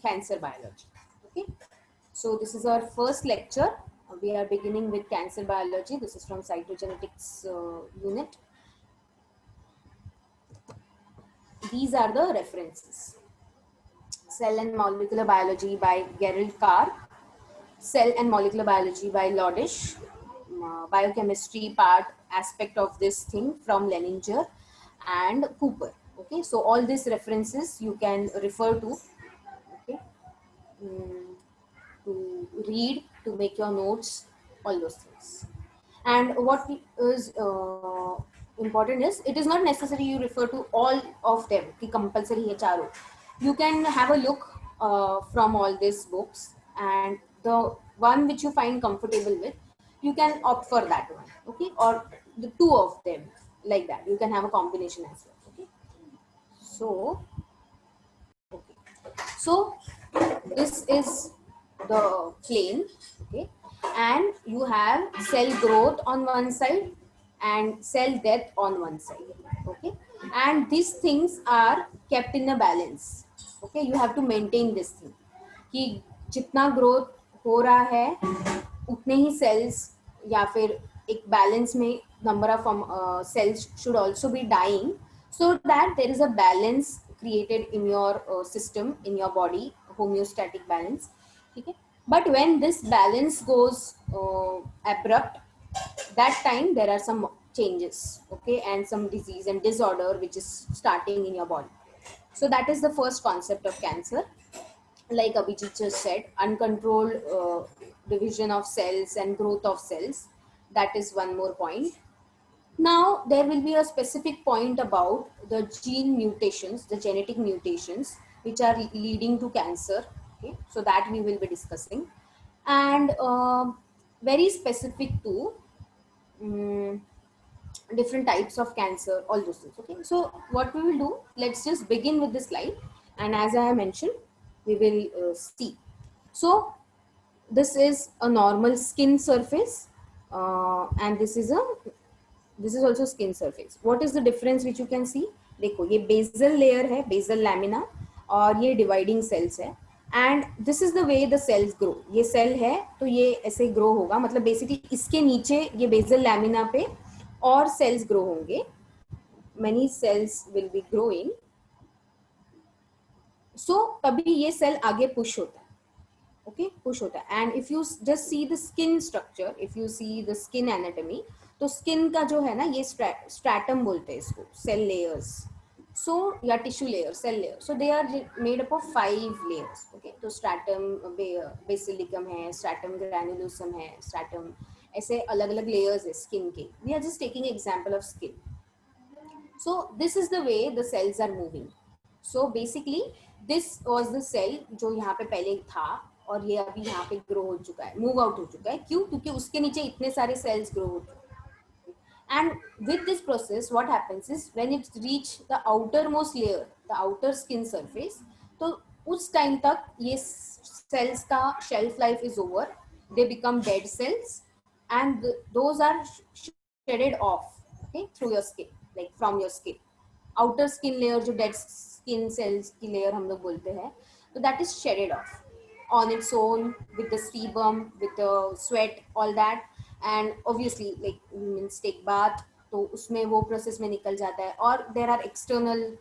cancer biology. Okay, so this is our first lecture. We are beginning with cancer biology. This is from cytogenetics unit. These are the references: Cell and Molecular Biology by Gerald Carr, Cell and Molecular Biology by Lodish, Biochemistry part aspect of this thing from Leninger and Cooper. Okay, so all these references you can refer to. Okay, to read, to make your notes, all those things. And what is important is, it is not necessary you refer to all of them, ki compulsory hai charo. You can have a look from all these books, and the one which you find comfortable with, you can opt for that one, okay, or the two of them, like that. You can have a combination as well, okay. So, okay. So this is the plane, okay, and you have cell growth on one side and cell death on one side, okay, and these things are kept in a balance. Okay, you have to maintain this thing कि जितना growth हो रहा है उतने ही sales या फिर एक balance में number of cells should also be dying, so that there is a balance created in your system, in your body, homeostatic balance. Okay, but when this balance goes abrupt, that time there are some changes, okay, and some disease and disorder which is starting in your body. So that is the first concept of cancer. Like Abhijit just said, uncontrolled division of cells and growth of cells. That is one more point. Now, there will be a specific point about the gene mutations, the genetic mutations, which are leading to cancer. Okay, so that we will be discussing. And very specific to different types of cancer, all those things. Okay, so what we will do, let's just begin with this slide. And as I have mentioned, we will see. So this is a normal skin surface, and this is also skin surface. What is the difference which you can see? देखो, ये basal layer है, basal lamina, और ये dividing cells है. And this is the way the cells grow. ये cell है तो ये ऐसे grow होगा, मतलब basically इसके नीचे ये basal lamina पे और cells grow होंगे. Many cells will be growing. So तभी ये cell आगे push होता है. Okay, push hota hai. And if you just see the skin structure, if you see the skin anatomy, तो skin का जो है ना, ये stratum बोलते हैं इसको, cell layers. So या tissue layer, cell layer. So they are made up of 5 layers. Okay, तो stratum basilicum है, stratum granulosum है, stratum, ऐसे अलग अलग layers है skin के. We are just taking example of skin. So this is the way the cells are moving. So basically this was the cell जो यहाँ पे पहले था और ये अभी यहाँ पे ग्रो हो चुका है, मूव आउट हो चुका है. क्यों? क्योंकि उसके नीचे इतने सारे सेल्स ग्रो हो चुके हैं. And with this process what happens is, when it reach the outermost layer, the outer skin surface, तो उस टाइम तक ये cells का shelf life is over, they become dead cells, and those are shedded off, okay, through your skin, like from your skin. Outer skin layer जो dead skin cells की layer हम लोग बोलते हैं, तो that is shedded off on its own, with the sebum, with the sweat, all that. And obviously like means take bath, तो उसमें वो process में निकल जाता है. और there are external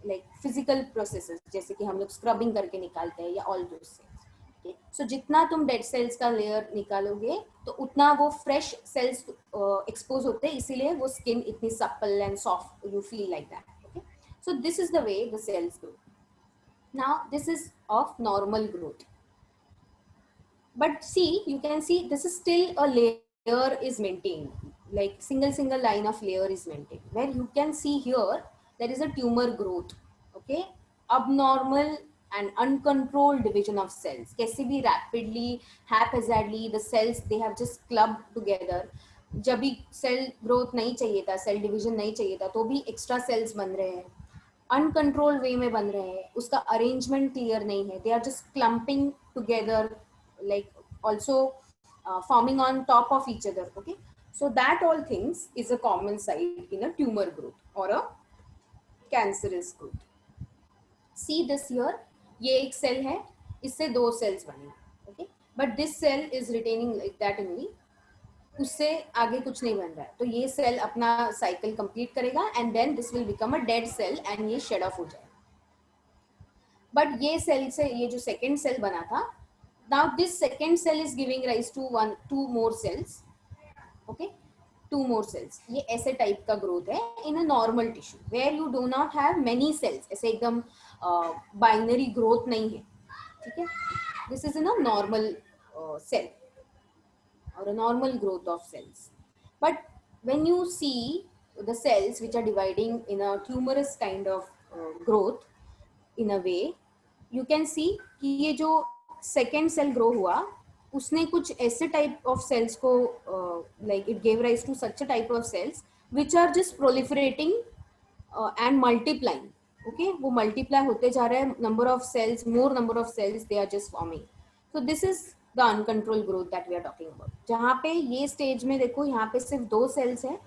like physical processes, जैसे कि हम लोग scrubbing करके निकालते हैं, या all those things. Okay? So जितना तुम dead cells का layer निकालोगे तो उतना वो fresh cells expose होते हैं, इसीलिए वो skin इतनी supple and soft, you feel like that. Okay? So this is the way the cells grow. Now this is of normal growth. But see, you can see this is still a layer is maintained, like single line of layer is maintained, where you can see here there is a tumor growth. Okay, abnormal and uncontrolled division of cells. कैसे भी rapidly, haphazardly the cells, they have just clubbed together. जब भी cell growth नहीं चाहिए था, cell division नहीं चाहिए था, तो भी extra cells बन रहे हैं, अनकंट्रोल्ड वे में बन रहे हैं, उसका अरेंजमेंट क्लियर नहीं है. They are just clumping together, like also forming on top of each other. Okay, so that all things is a common sight in a tumor growth or a cancerous growth. See this here, ये एक cell है, इससे 2 cells बने, okay, but this cell is retaining like that only, उससे आगे कुछ नहीं बन रहा है, तो ये सेल अपना साइकिल कंप्लीट करेगा and then this will become a dead cell and ये शेड ऑफ हो जाएगा। बट ये सेल से ये जो सेकेंड सेल बना था, now this second cell is giving rise to 2 more cells, okay, 2 more cells. ये ऐसे टाइप का ग्रोथ है in a normal tissue where you do not have many cells, ऐसे एकदम बाइनरी ग्रोथ नहीं है, ठीक है, this is in a normal cell or a normal growth of cells. But when you see the cells which are dividing in a tumorous kind of growth in a way, you can see कि ये जो second cell grow हुआ उसने कुछ ऐसे type of cells को like it gave rise to such a type of cells which are just proliferating and multiplying, okay, वो multiply होते जा रहे हैं, number of cells, more number of cells they are just forming. So this is the uncontrolled growth that we are talking about. जहाँ पे ये stage में देखो यहाँ पे सिर्फ 2 cells है,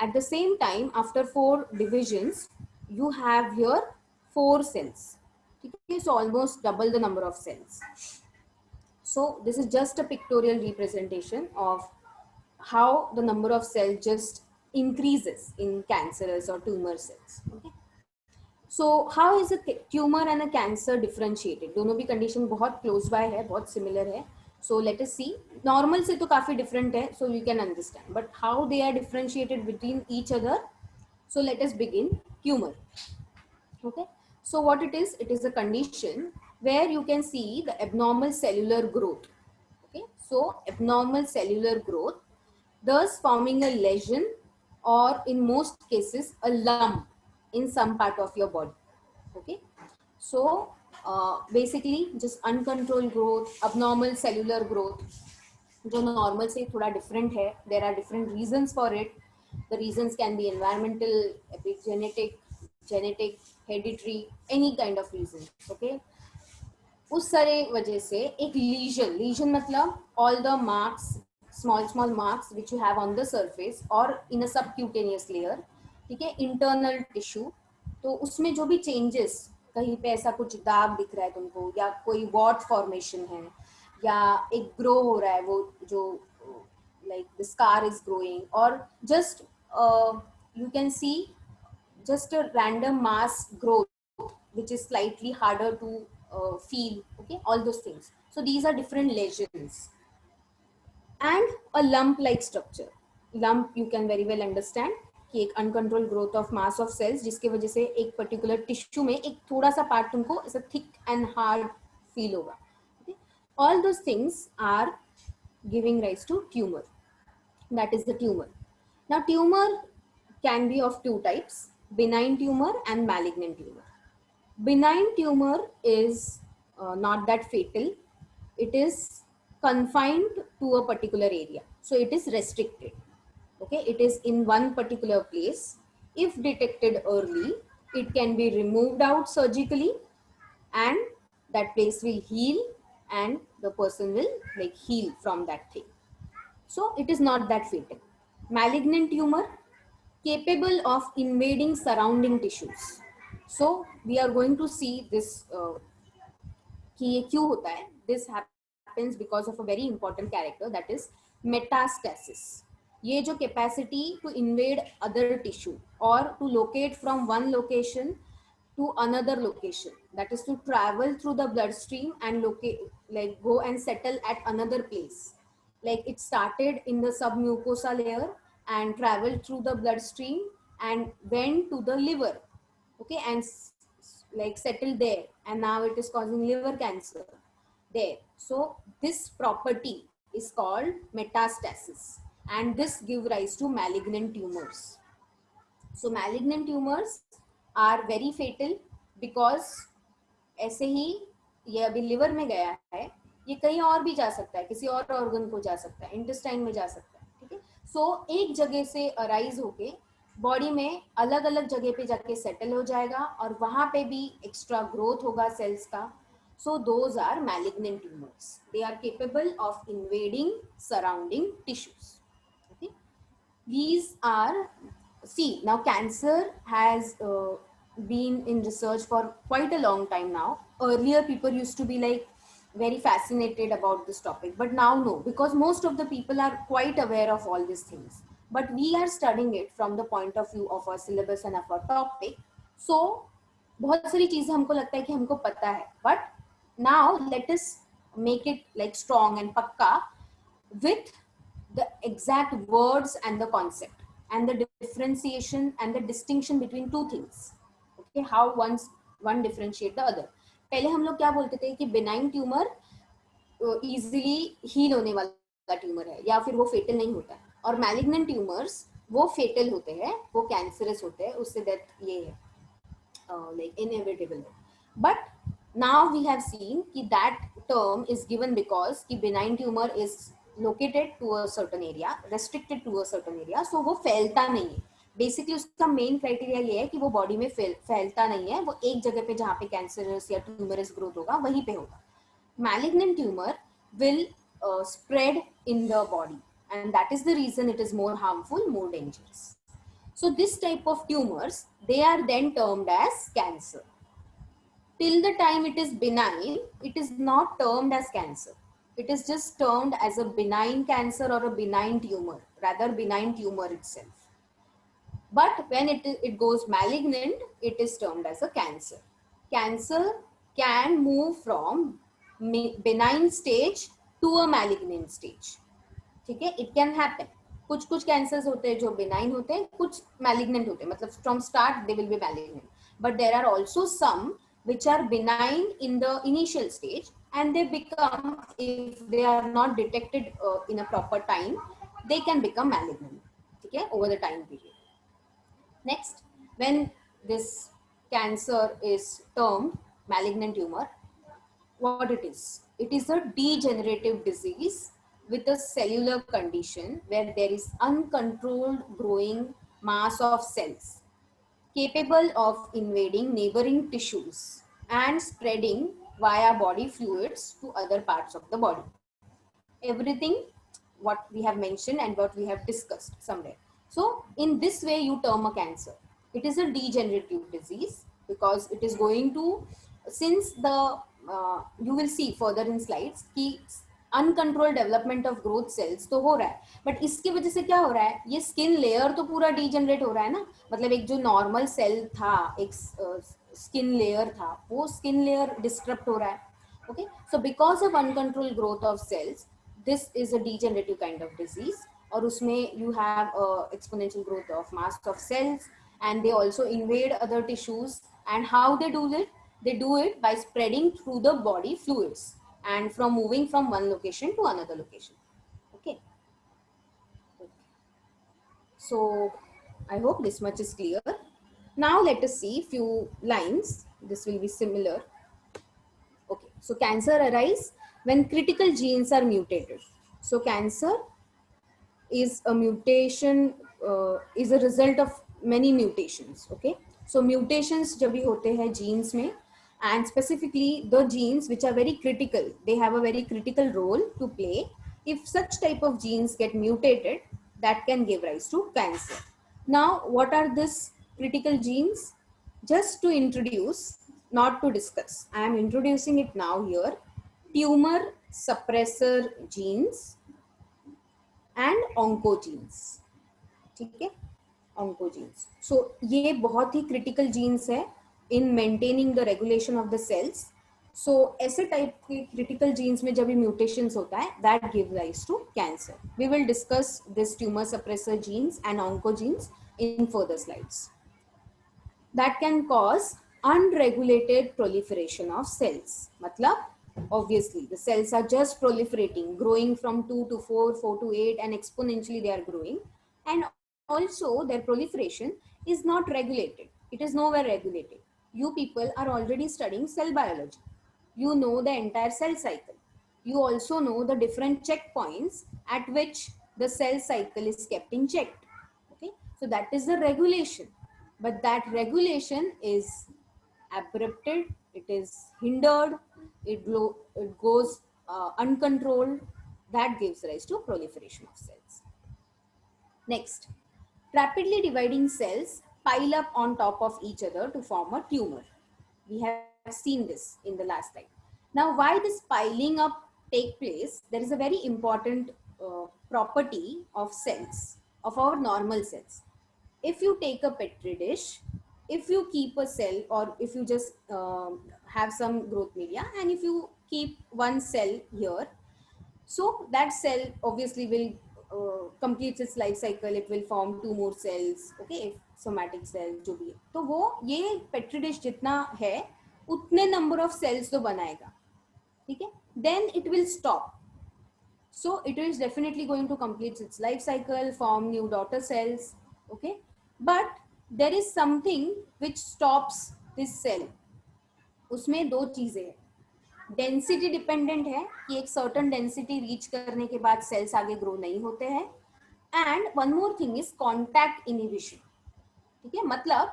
at the same time after 4 divisions you have here 4 cells, ठीक है, so almost double the number of cells. So this is just a pictorial representation of how the number of cells just increases in cancerous or tumor cells, okay. So how is a tumor and a cancer differentiated? दोनों भी condition बहुत close by है, बहुत similar है. So let us see. Normal से तो काफी different है, so you can understand. But how they are differentiated between each other? So let us begin. Tumor. Okay. So what it is a condition where you can see the abnormal cellular growth. Okay. So abnormal cellular growth, thus forming a lesion or in most cases a lump in some part of your body. Okay. So basically just uncontrolled growth, abnormal cellular growth, जो normal से थोड़ा different है. There are different reasons for it. The reasons can be environmental, epigenetic, genetic, hereditary, any kind of reason, okay. उस सारे वजह से एक lesion मतलब all the marks, small marks which you have on the surface और in a subcutaneous layer, ठीक है, internal tissue, तो उसमें जो भी चेंजेस, कहीं पे ऐसा कुछ दाग दिख रहा है तुमको या कोई वॉट फॉर्मेशन है या एक ग्रो हो रहा है, वो जो like the scar is growing और just you can see just a random mass growth which is slightly harder to feel, okay, all those things. So these are different lesions. And a lump like structure, lump you can very well understand कि एक uncontrolled growth of mass of cells जिसके वजह से एक particular tissue में एक थोड़ा सा part तुमको ऐसा thick and hard feel होगा, okay? All those things are giving rise to tumor. That is the tumor. Now tumor can be of 2 types, benign tumor and malignant tumor. Benign tumor is not that fatal. It is confined to a particular area. So it is restricted. Okay, it is in one particular place. If detected early, it can be removed out surgically and that place will heal and the person will like heal from that thing. So it is not that fatal. Malignant tumor capable of invading surrounding tissues. So we are going to see this कि ये क्यों होता है. This happens because of a very important character, that is metastasis. ये जो capacity to invade other tissue or to locate from one location to another location, that is to travel through the bloodstream and locate, like go and settle at another place. Like it started in the submucosa layer and traveled through the bloodstream and went to the liver, okay, and like settled there, and now it is causing liver cancer there. So this property is called metastasis and this give rise to malignant tumors. So malignant tumors are very fatal because ऐसे ही ये अभी liver में गया है, ये कहीं और भी जा सकता है, किसी और ऑर्गन को जा सकता है, इंटेस्टाइन में जा सकता है, ठीक है. सो एक जगह से अराइज होके बॉडी में अलग अलग जगह पे जाके सेटल हो जाएगा और वहां पे भी एक्स्ट्रा ग्रोथ होगा सेल्स का. So those are malignant tumors. They are capable of invading surrounding tissues. Okay. These are, see, now cancer has been in research for quite a long time now. Earlier, people used to be like very fascinated about this topic, but now no, because most of the people are quite aware of all these things. But we are studying it from the point of view of our syllabus and of our topic. So बहुत सारी चीजें हमको लगता है कि हमको पता है, but now let us make it like strong and pakka with the exact words and the concept and the differentiation and the distinction between two things. Okay, how one differentiate the other. पहले हम लोग क्या बोलते थे कि benign tumor easily heal होने वाला tumour है या फिर वो फेटल नहीं होता है, और malignant tumors वो फेटल होते हैं, वो कैंसरस होते हैं, उससे डेथ ये है like inevitable. But now we have seen कि that term is given because कि benign tumor is located to a certain area, restricted to a certain area, so वो फैलता नहीं है. बेसिकली उसका मेन क्राइटेरिया ये है कि वो बॉडी में फैलता नहीं है, वो एक जगह पे जहाँ पे कैंसरस या ट्यूमरस ग्रोथ होगा वहीं पे होगा. Malignant tumor will spread in the body, and that is the reason it is more harmful, more dangerous. So this type of tumors, they are then termed as cancer. Till the time it is benign, it is not termed as cancer. It is just termed as a benign cancer or a benign tumor, rather benign tumor itself. But when it goes malignant, it is termed as a cancer. Cancer can move from benign stage to a malignant stage. ठीक है, it can happen. कुछ कुछ cancers होते हैं जो benign होते हैं, कुछ मैलिग्नेंट होते हैं, मतलब from start they will be malignant, but there are also some which are benign in the initial stage and they become, if they are not detected in a proper time, they can become malignant, okay, over the time period. Next, when this cancer is termed malignant tumor, what it is? It is a degenerative disease with a cellular condition where there is uncontrolled growing mass of cells capable of invading neighboring tissues and spreading via body fluids to other parts of the body. Everything what we have mentioned and what we have discussed somewhere. So in this way you term a cancer. It is a degenerative disease because it is going to, since the you will see further in slides कि uncontrol development of growth cells तो हो रहा है, but इसकी वजह से क्या हो रहा है, ये स्किन लेयर तो पूरा डीजनरेट हो रहा है ना, मतलब एक जो नॉर्मल सेल था, एक स्किन लेयर था, वो स्किन लेयर डिस्टर्ब हो रहा है. Okay, so because of uncontrolled growth of cells, this is a degenerative kind of disease. और उसमें you have exponential growth of mass of cells, and they also invade other tissues. And how they do it? They do it by spreading through the body fluids and from moving from one location to another location. Okay. So I hope this much is clear. Now let us see few lines. This will be similar. Okay, so cancer arises when critical genes are mutated. So cancer is a mutation, is a result of many mutations. Okay, so mutations जब भी होते हैं genes में, and specifically the genes which are very critical, they have a very critical role to play. If such type of genes get mutated, that can give rise to cancer. Now, what are these critical genes? Just to introduce, not to discuss, I am introducing it now here. Tumor suppressor genes and oncogenes. ठीक है, oncogenes. So ये बहुत ही critical genes है in maintaining the regulation of the cells. So ऐसे type के critical genes में जब भी mutations होता है, that give rise to cancer. We will discuss this tumor suppressor genes and oncogenes in further slides. That can cause unregulated proliferation of cells. मतलब obviously the cells are just proliferating, growing from 2 to 4, 4 to 8, and exponentially they are growing. And also their proliferation is not regulated. It is nowhere regulated. You people are already studying cell biology. You know the entire cell cycle. You also know the different checkpoints at which the cell cycle is kept in check. Okay, so that is the regulation, but that regulation is abrupted, it is hindered, it goes uncontrolled. That gives rise to proliferation of cells. Next, rapidly dividing cells pile up on top of each other to form a tumor. We have seen this in the last slide. Now, why this piling up take place? There is a very important property of cells, of our normal cells. If you take a petri dish, if you keep a cell, or if you just have some growth media, and if you keep one cell here, so that cell obviously will complete its life cycle. It will form two more cells, okay, somatic cells जो भी है, तो वो ये petri dish जितना है उतने number of sales तो बनाएगा, ठीक है, then it will stop. So it is definitely going to complete its life cycle, form new daughter cells, okay, but there is something which stops this cell. उसमें दो चीजें हैं, डेंसिटी डिपेंडेंट है कि एक सर्टन डेंसिटी रीच करने के बाद सेल्स आगे ग्रो नहीं होते हैं, and one more thing is contact inhibition, ठीक है, मतलब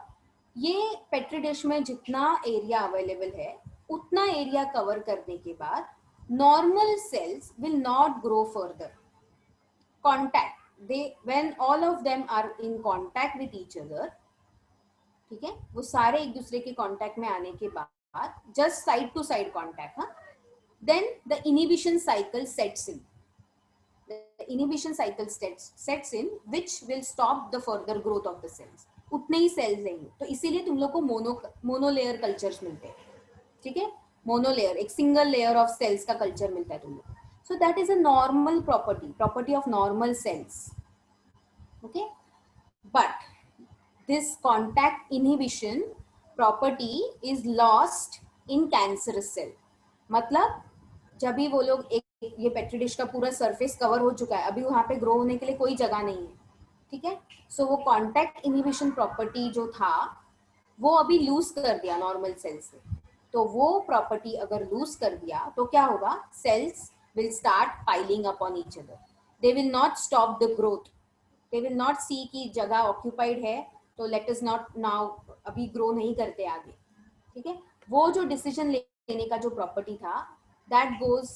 ये पेट्री डिश में जितना एरिया अवेलेबल है उतना एरिया कवर करने के बाद normal cells will not grow further. Contact, they when all of them are in contact with each other, ठीक है, वो सारे एक दूसरे के कॉन्टैक्ट में आने के बाद just side to side contact, then the inhibition cycle sets in. The inhibition cycle sets in, which will stop the further growth of the cells. उतने ही सेल्स रहेंगे, तो इसीलिए तुम लोग को मोनोलेयर कल्चर्स मिलते हैं, ठीक है, मोनोलेयर, एक सिंगल लेयर ऑफ सेल्स का कल्चर मिलता है तुम लोग. सो that is a normal property of normal sales, okay. But this contact inhibition property is lost in cancerous cell. मतलब जब भी वो लोग एक ये पेट्री डिश का पूरा सरफेस कवर हो चुका है, अभी वहां पे ग्रो होने के लिए कोई जगह नहीं है, ठीक है, सो वो कॉन्टैक्ट इनहिबिशन प्रॉपर्टी जो था वो अभी लूज कर दिया नॉर्मल सेल्स से. तो वो प्रॉपर्टी अगर लूज कर दिया तो क्या होगा, cells will start piling up on each other. They will not stop the growth. They will not see कि जगह ऑक्यूपाइड है तो लेट अस नॉट नाउ, अभी ग्रो नहीं करते आगे, ठीक है. वो जो डिसीजन लेने का जो प्रॉपर्टी था that goes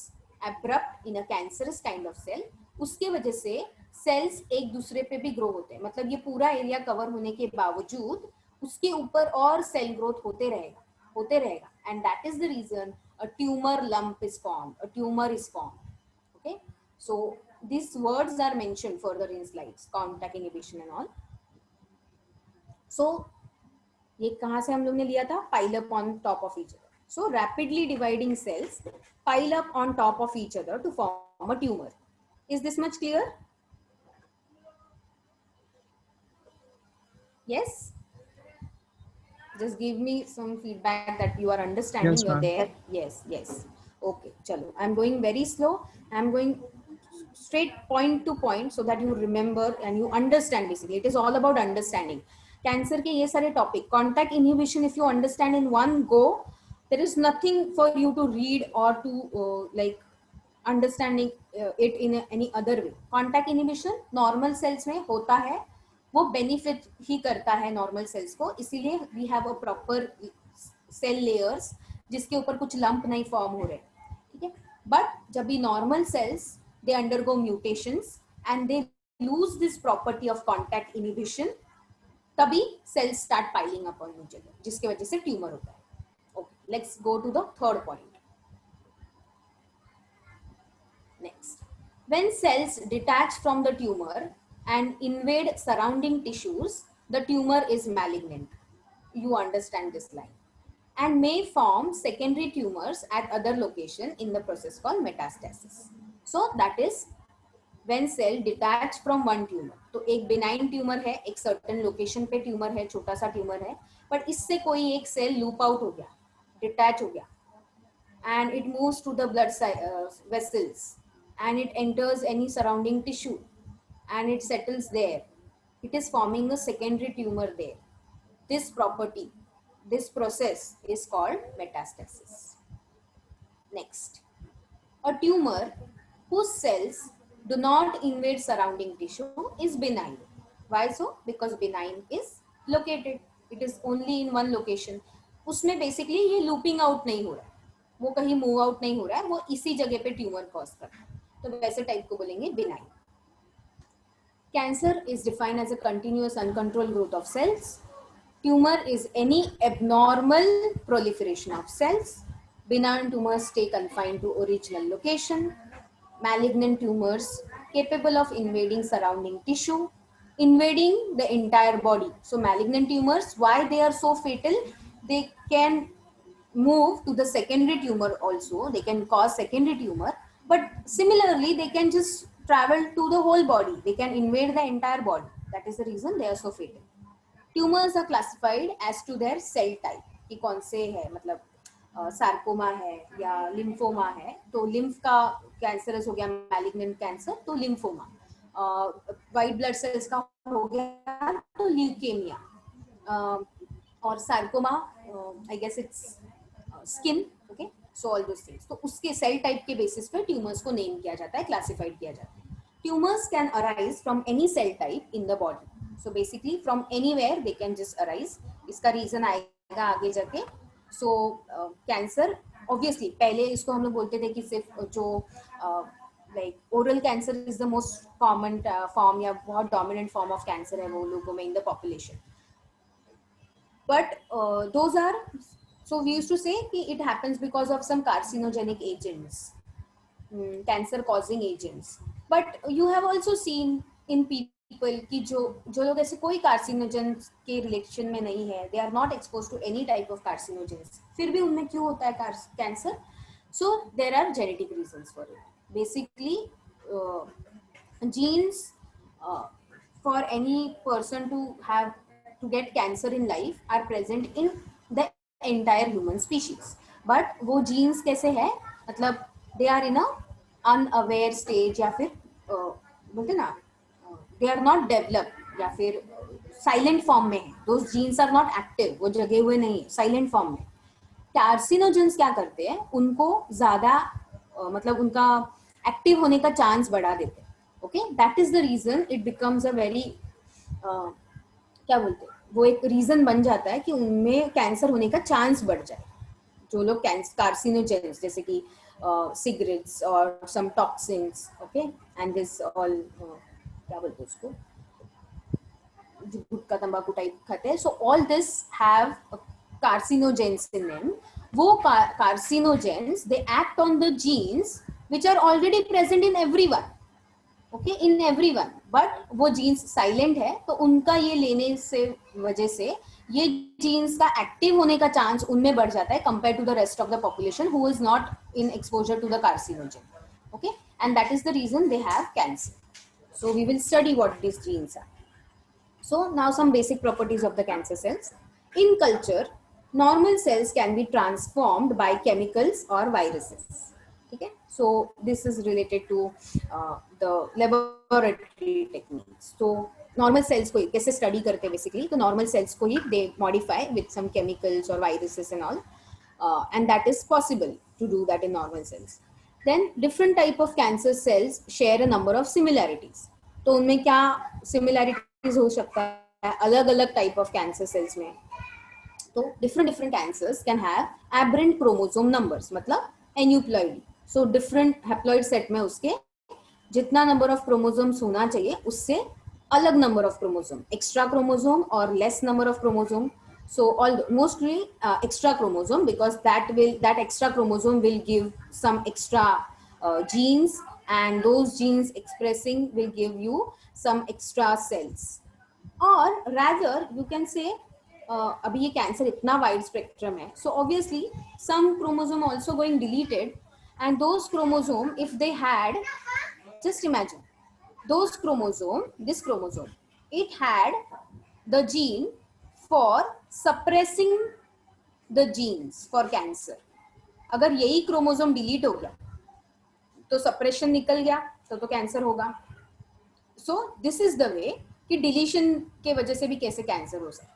abrupt in a cancerous kind of cell. उसके वजह से सेल्स एक दूसरे पे भी ग्रो होते हैं, मतलब ये पूरा एरिया कवर होने के बावजूद उसके ऊपर और सेल ग्रोथ होते रहेगा, and that is the reason a tumour lump is formed, a tumour is formed, okay. So these words are mentioned further in slides, contact inhibition and all. So ये कहाँ से हम लोग ने लिया था, pile up on top of each other. So rapidly dividing cells pile up on top of each other to form a tumor. Is this much clear? Yes, just give me some feedback that you are understanding. Yes, you're there. Yes, okay, chalo, I'm going very slow. I'm going straight point to point so that you remember and you understand. Basically it is all about understanding cancer ke ye sare topic. Contact inhibition, if you understand in one go, there is nothing for you to read or to like understanding it in any other way. Contact inhibition normal cells में होता है, वो benefit ही करता है normal cells को, इसीलिए we have a proper cell layers जिसके ऊपर कुछ lump नहीं form हो रहे, ठीक है. but जब भी normal cells they undergo mutations and they lose this property of contact inhibition, तभी cells start piling up on each other, जिसके वजह से tumor होता है. Okay, let's go to the third point. Next, when cells detach from the tumor and invade surrounding tissues, the tumor is malignant. You understand this line. And may form secondary tumors at other location in the process called metastasis. So that is when cell detach from one tumor. तो एक benign tumor है, एक certain location पे tumor है, छोटा सा tumor है, but इससे कोई एक cell loop out हो गया, detach हो गया, and it moves to the blood vessels and it enters any surrounding tissue and it settles there. It is forming a secondary tumor there. This property, this process is called metastasis. Next, a tumor whose cells do not invade surrounding tissue is benign. Why so? Because benign is located. It is only in one location. उसमें basically ये looping out नहीं हो रहा है, वो कहीं move out नहीं हो रहा है, वो इसी जगह पे tumor cause कर रहा है, तो वैसे type को बोलेंगे benign. Cancer is defined as a continuous uncontrolled growth of cells Tumor is any abnormal proliferation of cells. Benign tumors stay confined to original location. Malignant tumors capable of invading surrounding tissue, invading the entire body. So malignant tumors, why they are so fatal? They can move to the secondary tumor also. They can cause secondary tumor, but similarly they can just travel to the whole body. They can invade the entire body. That is the reason they are so fatal. Tumours are classified as to their cell type, कि कौन से है, मतलब sarcoma है या lymphoma है, तो lymph का कैंसरस हो गया मैलिग्नेंट कैंसर तो लिम्फोमा, वाइट ब्लड सेल्स का हो गया तो ल्यूकेमिया, और sarcoma I guess it's skin, okay, so all those things. तो उसके सेल टाइप के बेसिस पे ट्यूमर्स को नेम किया जाता है, क्लासिफाइड किया जाता है. Tumours can arise from any cell type in the body. So basically from anywhere they can just arise. इसका रीजन आएगा आगे जाके. So कैंसर obviously पहले इसको हम लोग बोलते थे कि सिर्फ जो like oral cancer is the most common form या बहुत dominant form of cancer है वो लोगों में in the population. But those are, so we used to say कि it happens because of some carcinogenic agents, cancer causing agents. But you have also seen in people कि जो लोग ऐसे कोई कार्सिनोजन के रिलेशन में नहीं है, they are not expose to any type of carcinogens, फिर भी उनमें क्यों होता है cancer? So there are genetic reasons for it. Basically genes for any person to have to get cancer in life are present in the entire human species. But वो genes कैसे है, मतलब they are in a unaware stage या फिर बोलते ना they are not developed या फिर silent form में है. Those genes are not active, वो जगे हुए नहीं, silent form में. कार्सिनोजेंस क्या करते हैं, उनको ज्यादा मतलब उनका एक्टिव होने का चांस बढ़ा देते हैं. Okay, that is the reason it becomes a very क्या बोलते हैं, वो एक रीजन बन जाता है कि उनमें कैंसर होने का चांस बढ़ जाए. जो लोग कार्सिनोजेंस जैसे कि सिगरेट्स और some toxins, okay, and this all क्या बोलते हैं उसको, गुटखा तंबाकू टाइप खाते हैं. So all this have carcinogens in them. वो carcinogens they act on the genes which are already present in everyone, okay, in everyone, but वो genes silent है, तो उनका ये लेने से वजह से ये genes का active होने का chance उनमें बढ़ जाता है compared to the rest of the population who is not in exposure to the carcinogen, okay, and that is the reason they have cancer. So we will study what these genes are. So now some basic properties of the cancer cells. In culture, normal cells can be transformed by chemicals or viruses. Okay, so this is related to the laboratory techniques. So normal cells को कैसे study करते हैं basically, तो normal cells को ही they modify with some chemicals or viruses and all, and that is possible to do that in normal cells. Then different type of cancer cells share a number of similarities. तो उनमें क्या similarities हो सकता है अलग अलग type of cancer cells में? तो different cancers can have aberrant chromosome numbers, मतलब aneuploidy. So different haploid set में उसके जितना number of chromosomes होना चाहिए उससे अलग number of chromosome, extra chromosome or less number of chromosome. So mostly extra chromosome, because that extra chromosome will give some extra genes, and those genes expressing will give you some extra cells. Or rather you can say अभी ये cancer इतना wide spectrum है, so obviously some chromosome also going deleted, and those chromosome if they had, just imagine those chromosome, this chromosome it had the gene for suppressing the genes for cancer. अगर यही chromosome delete हो गया तो suppression निकल गया तो cancer होगा. सो this is the way कि डिलीशन के वजह से भी कैसे कैंसर हो सकता है.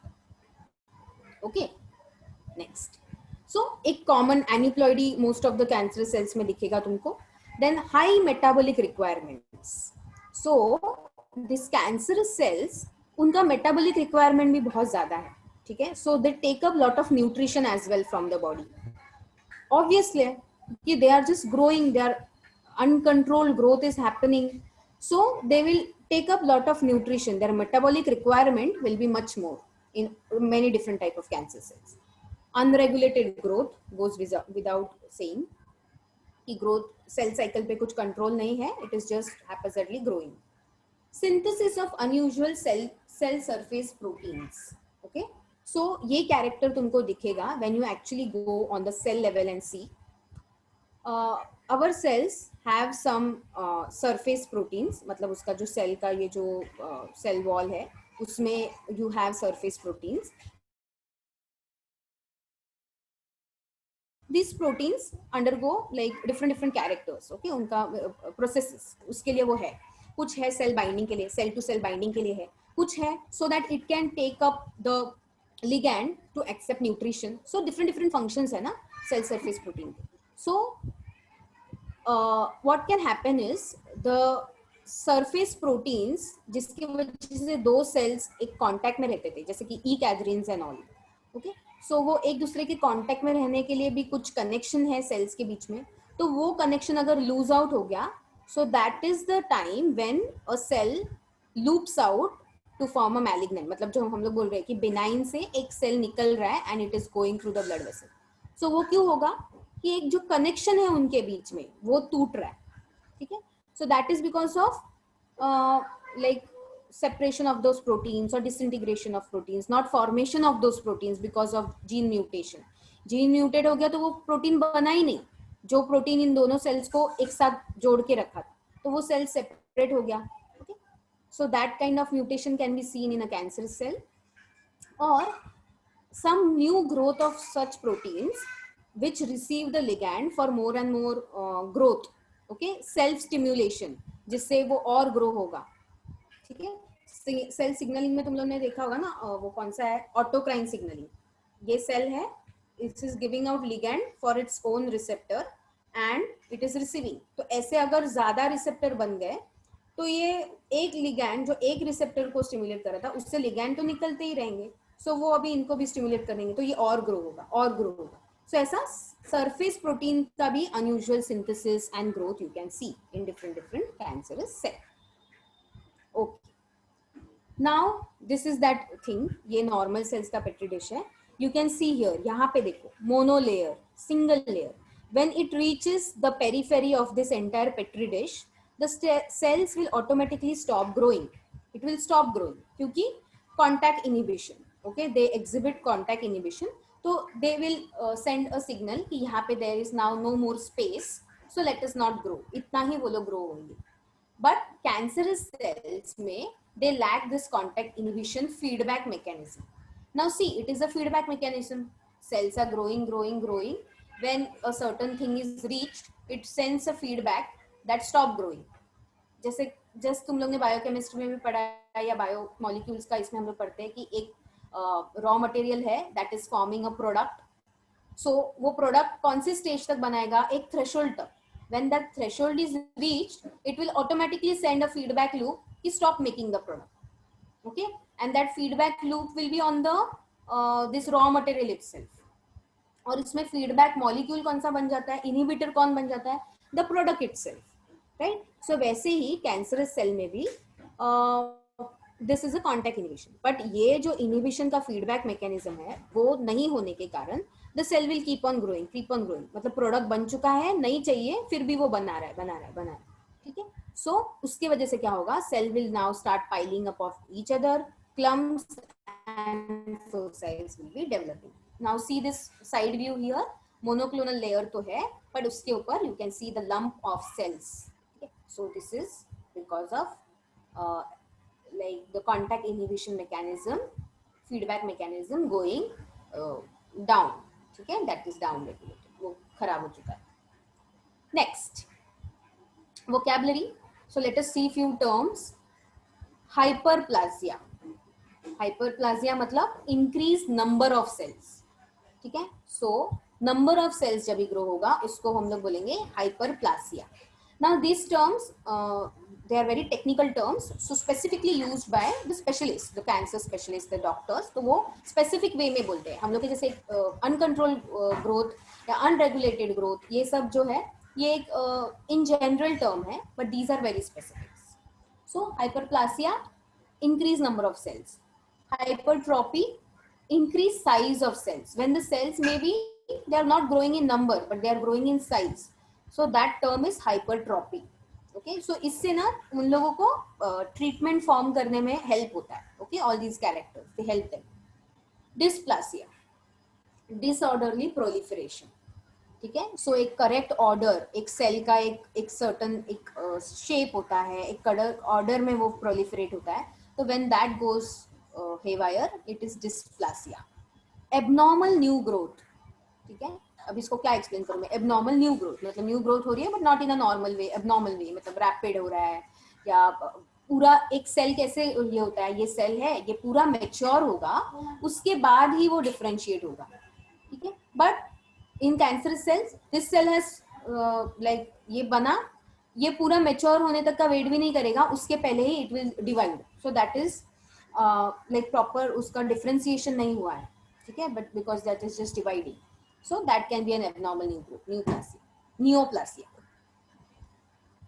Okay, next. So एक common aneuploidy most of the cancer cells में दिखेगा तुमको. Then high metabolic requirements. So this cancer cells उनका metabolic requirement भी बहुत ज़्यादा है, ठीक है. So they take up lot of nutrition as well from the body. Obviously कि they are just growing, their uncontrolled growth is happening, so they will take up lot of nutrition. Their metabolic requirement will be much more in many different type of cancer cells. Unregulated growth goes without saying कि growth cell cycle पे कुछ control नहीं है, it is just haphazardly growing. Synthesis of unusual cell surface proteins. Okay, so ये character तुमको दिखेगा when you actually go on the cell level and see. Our cells have some surface proteins, मतलब उसका जो cell का ये जो cell wall है उसमें you have surface proteins. These proteins undergo like different characters. Okay, उनका processes उसके लिए वो है, कुछ है cell binding के लिए, cell to cell binding के लिए है, कुछ है so that it can take up the ligand to accept nutrition. So different functions है ना cell surface protein. So what can happen is the surface proteins जिसकी वजह से दो cells एक contact में रहते थे, जैसे कि E cadherins and all. Okay, so वो एक दूसरे के कांटेक्ट में रहने के लिए भी कुछ कनेक्शन है सेल्स के बीच में, तो वो कनेक्शन अगर लूज आउट हो गया, so that is the time when a cell loops out to form a malignant. मतलब जो हम लोग बोल रहे हैं कि बिनाइन से एक सेल निकल रहा है and it is going through the blood vessel. So वो क्यों होगा कि एक जो कनेक्शन है उनके बीच में वो टूट रहा है. ठीक है, सो that is because of like separation of those proteins or disintegration of proteins, not formation of those proteins because of gene mutation. gene mutate हो गया तो वो प्रोटीन बना ही नहीं, जो प्रोटीन इन दोनों सेल्स को एक साथ जोड़ के रखा था, तो वो सेल सेपरेट हो गया. okay, so that kind of mutation can be seen in a cancerous cell, or some new growth of such proteins which receive the ligand for more and more growth. okay, self stimulation, जिससे वो और grow होगा. ठीक है, cell signalling में तुम लोगों ने देखा होगा ना, वो कौन सा है, ऑटोक्राइन सिग्नलिंग. ये सेल है, it is giving out ligand for its own receptor and it is receiving. तो ऐसे अगर ज्यादा रिसेप्टर बन गए तो ये एक लिगैंड जो एक रिसेप्टर को स्टिमुलेट कर रहा था उससे लिगैंड तो निकलते ही रहेंगे, सो वो अभी इनको भी स्टिमुलेट करेंगे तो ये और ग्रो होगा और ग्रो होगा. सो ऐसा सरफेस प्रोटीन का भी unusual synthesis and growth you can see in different cancerous cell. Okay, now this is that thing. ये normal cells का petri dish है. You can see here, यहाँ पे देखो, monolayer, single layer. When it reaches the periphery of this entire petri dish, the cells will automatically stop growing. It will stop growing क्योंकि contact inhibition. Okay, they exhibit contact inhibition. तो they will send a signal कि यहाँ पे there is now no more space, so let us not grow. इतना ही वो लोग grow होंगे. But cancerous cells they lack this contact inhibition feedback mechanism. Now see, it is a feedback mechanism. Cells are growing. When a certain thing is reached, it sends a feedback that stop growing. जैसे just तुम लोग ने biochemistry में भी पढ़ा है या bio molecules का इसमें हम लोग पढ़ते हैं कि एक रॉ मटेरियल है that is forming a product. So वो प्रोडक्ट कौन सी स्टेज तक बनाएगा, एक थ्रेशोल्ड तक. When that threshold is reached, it will automatically send a feedback loop to stop making the product. Okay, and that feedback loop will be on the this raw material itself. और इसमें feedback molecule कौन सा बन जाता है, inhibitor कौन बन जाता है, the product itself, right? So वैसे ही cancerous cell में भी this is a contact inhibition. But ये जो inhibition का feedback mechanism है वो नहीं होने के कारण the cell will keep on growing. मतलब प्रोडक्ट बन चुका है, नहीं चाहिए, फिर भी वो बना रहा है. ठीक है, सो उसके वजह से क्या होगा, cell will now start piling up of each other, clumps and fossils will be developing. Now see this side view here, monoclonal layer तो है, but उसके ऊपर you can see the lump of cells. Okay, so this is because of like the contact inhibition mechanism, feedback mechanism going down. ठीक है, that is down regulated, वो खराब हो चुका है. Next, vocabulary. So let us see few terms. Hyperplasia. Hyperplasia मतलब increase number of cells. ठीक है, so number of cells जब भी grow होगा उसको हम लोग बोलेंगे hyperplasia. Now these terms they are very technical terms, so specifically used by the specialists, the cancer specialists, the doctors. तो वो specific way में बोलते हैं. हम लोग के जैसे uncontrolled growth या unregulated growth, ये सब जो है ये एक in general term है, but these are very specific. So hyperplasia, increase number of cells. Hypertrophy, increase size of cells. When the cells maybe they are not growing in number but they are growing in size, so that term is hypertrophy. Okay, so इससे ना उन लोगों को treatment form करने में help होता है. Okay, all these characters they help them. Dysplasia, disorderly proliferation. ठीक है, सो एक करेक्ट ऑर्डर, एक सेल का एक सर्टन एक शेप होता है, एक ऑर्डर में वो प्रोलिफरेट होता है, तो when that goes haywire it is dysplasia. Abnormal new growth. ठीक है, अब इसको क्या एक्सप्लेन करूं मैं. एबनॉर्मल न्यू ग्रोथ मतलब न्यू ग्रोथ हो रही है but not in a normal way. Abnormal way मतलब रैपिड हो रहा है, या पूरा एक सेल कैसे ये होता है, ये सेल है ये पूरा मेच्योर होगा उसके बाद ही वो डिफरेंशिएट होगा. ठीक है, but in cancer cells this cell has like ये बना, ये पूरा मेच्योर होने तक का वेट भी नहीं करेगा, उसके पहले ही it will divide. So that is like proper उसका डिफरेंशिएशन नहीं हुआ है. ठीक है, but because that is just dividing, so that can be an abnormal neoplasia. Neoplasia.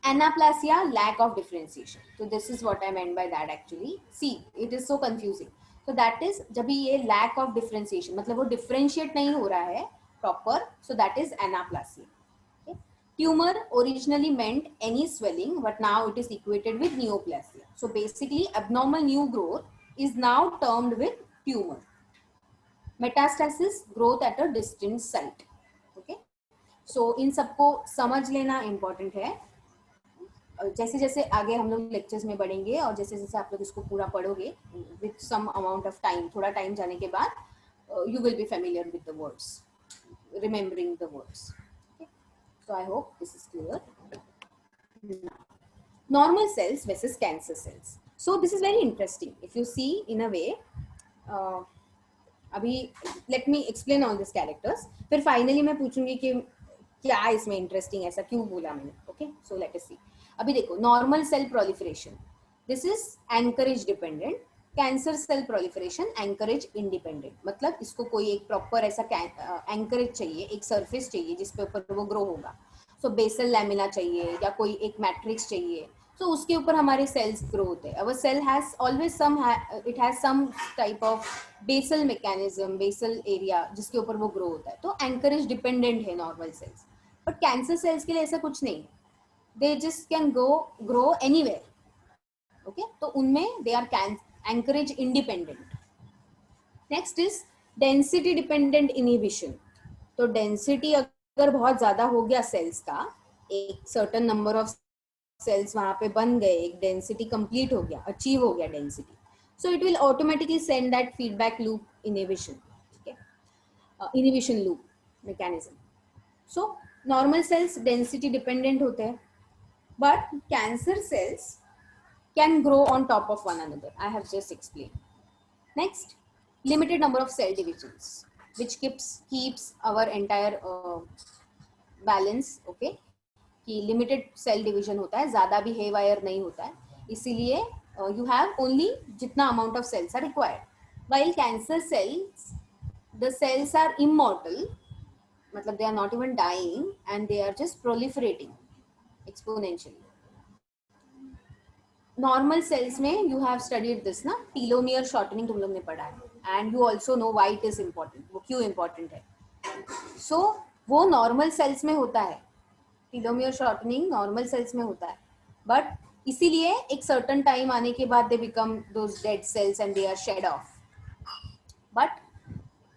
Anaplasia, lack of differentiation. So this is what I meant by that actually. See, it is so confusing. So that is जब भी ये lack of differentiation मतलब वो differentiate नहीं हो रहा है proper, so that is anaplasia. Okay? Tumor originally meant any swelling, but now it is equated with neoplasia. So basically abnormal new growth is now termed with tumor. Metastasis, growth at a distant site. Okay? So इन सबको समझ लेना important है. जैसे जैसे आगे हम लोग lectures में बढ़ेंगे और जैसे जैसे आप लोग इसको पूरा पढ़ोगे with some amount of time, थोड़ा टाइम जाने के बाद you will be familiar with the words, remembering the words. So I hope this is clear. Normal cells versus cancer cells. So this is very interesting if you see in a way. अभी let me explain all this characters, फिर finally मैं पूछूंगी कि क्या इसमें interesting, ऐसा क्यों बोला मैंने. Okay, so let us see. अभी देखो, normal cell proliferation this is anchorage dependent. Cancer cell proliferation anchorage independent. मतलब इसको कोई एक प्रॉपर ऐसा एंकरेज चाहिए, एक सरफेस चाहिए जिसपे ऊपर वो ग्रो होगा. सो बेसल लैमिना चाहिए या कोई एक मैट्रिक्स चाहिए, तो उसके ऊपर हमारे सेल्स ग्रो होते हैं. Our cell has always some, it has some type of basal mechanism, basal area जिसके ऊपर वो ग्रो होता है. तो एंकरेज डिपेंडेंट है normal cells. But cancer cells के लिए ऐसा कुछ नहीं, they just can grow anywhere. Okay, तो उनमें they are anchorage independent. Next is density dependent inhibition. तो density अगर बहुत ज्यादा हो गया सेल्स का, एक certain number of cells वहां पे बन गए, एक density complete हो गया, achieve हो गया density, so it will automatically send that feedback loop inhibition. ठीक है, inhibition loop mechanism. So normal cells density dependent होते हैं, but cancer cells can grow on top of one another. I have just explained. Next, limited number of cell divisions, which keeps our entire balance. Okay, कि limited cell division होता है, ज़्यादा भी haywire नहीं होता है, इसीलिए you have only जितना amount of cells are required. While cancer cells, the cells are immortal, मतलब they are not even dying and they are just proliferating exponentially. Normal sales में यू हैव स्टडीड दिस ना, telomere shortening तुम लोग ने पढ़ा है, and you also know why it is important, वो क्यों इम्पोर्टेंट है. सो वो नॉर्मल सेल्स में होता है, टीलोमियर शॉर्टनिंग नॉर्मल सेल्स में होता है, बट इसीलिए एक सर्टन टाइम आने के बाद they become those dead cells and they are shed off. But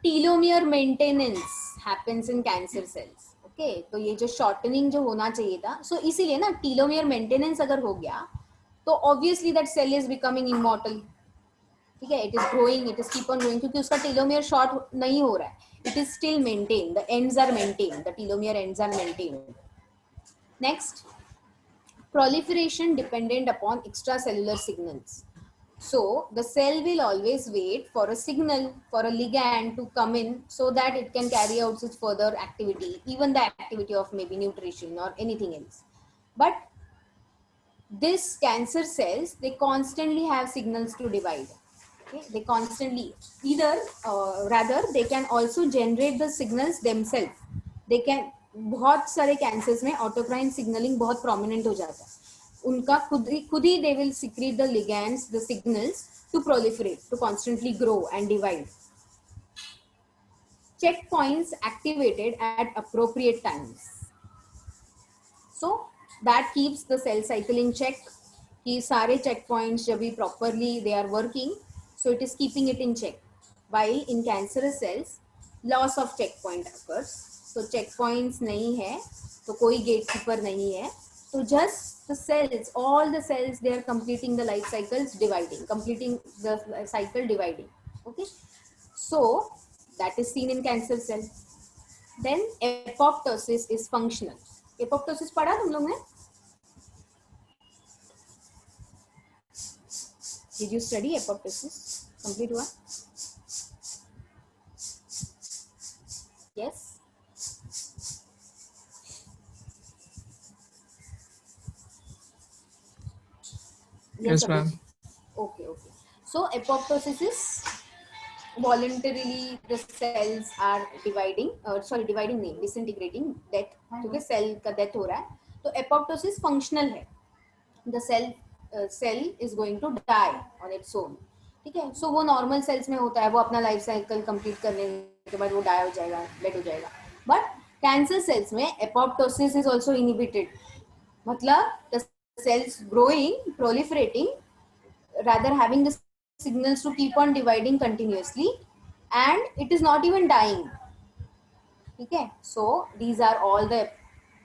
telomere maintenance happens in cancer cells. Okay, तो ये जो शॉर्टनिंग जो होना चाहिए था, सो इसीलिए ना टीलोमियर मेंटेनेंस अगर हो गया तो obviously that cell is becoming immortal. ठीक है, it is growing, it is keep on growing, क्योंकि उसका टीलोमियर शॉर्ट नहीं हो रहा है, it is still maintain, the ends are maintain, the telomere ends are maintain. Next, proliferation dependent upon extracellular signals. So the cell will always wait for a signal, for a ligand to come in so that it can carry out its further activity, even the activity of maybe nutrition or anything else. But this cancer cells, they constantly have signals to divide. Okay? They constantly either rather they can also generate the signals themselves. They can, बहुत सारे cancers में autocrine signaling बहुत prominent हो जाता है, उनका खुद ही they will secrete the ligands, the signals to proliferate, to constantly grow and divide. checkpoints activated at appropriate times. So that keeps the cell cycle in check. कि सारे checkpoints जब भी properly they are working, so it is keeping it in check. While in cancerous cells, loss of checkpoint occurs. So checkpoints नहीं है, तो कोई gatekeeper नहीं है. So just the cells, all the cells, they are completing the life cycles, dividing, completing the cycle dividing. Okay. So that is seen in cancer cell. Then apoptosis is functional. Apoptosis पढ़ा तुम लोग ने? Did you study apoptosis? Complete हुआ? Yes. Yes, ma'am. Okay. So apoptosis is voluntarily the cells are dividing, dividing नहीं, disintegrating, death, क्योंकि cell का death हो रहा है, तो apoptosis functional है. The cell is going to die on its own. ठीक है. So वो normal cells में होता है, वो अपना life cycle complete करने के बाद वो die हो जाएगा, dead हो जाएगा. But cancer cells में apoptosis is also inhibited. मतलब the cells growing, proliferating, rather having the signals to keep on dividing continuously, and it is not even dying. Okay, so these are all the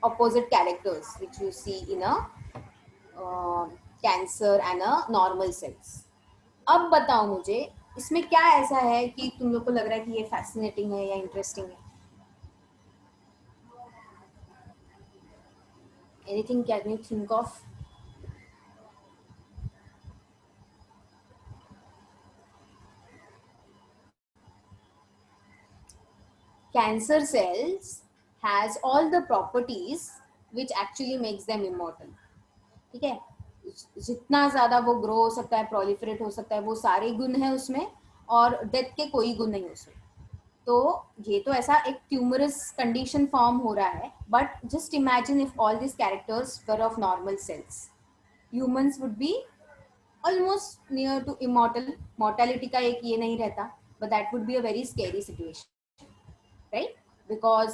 opposite characters which you see in a cancer and a normal cells. अब बताओ मुझे इसमें क्या ऐसा है कि तुम लोग को लग रहा है कि ये फैसिनेटिंग है या इंटरेस्टिंग है? Anything can you think of? Cancer cells has all the properties which actually makes them immortal. ठीक है. जितना ज्यादा वो ग्रो हो सकता है, प्रोलिफरेट हो सकता है, वो सारे गुण है उसमें, और डेथ के कोई गुण नहीं उसमें. तो ये तो ऐसा एक ट्यूमरस कंडीशन फॉर्म हो रहा है. But just imagine if all this characters were of normal cells, humans would be almost near to immortal. Mortality का एक ये नहीं रहता, but that would be a very scary situation, right? Because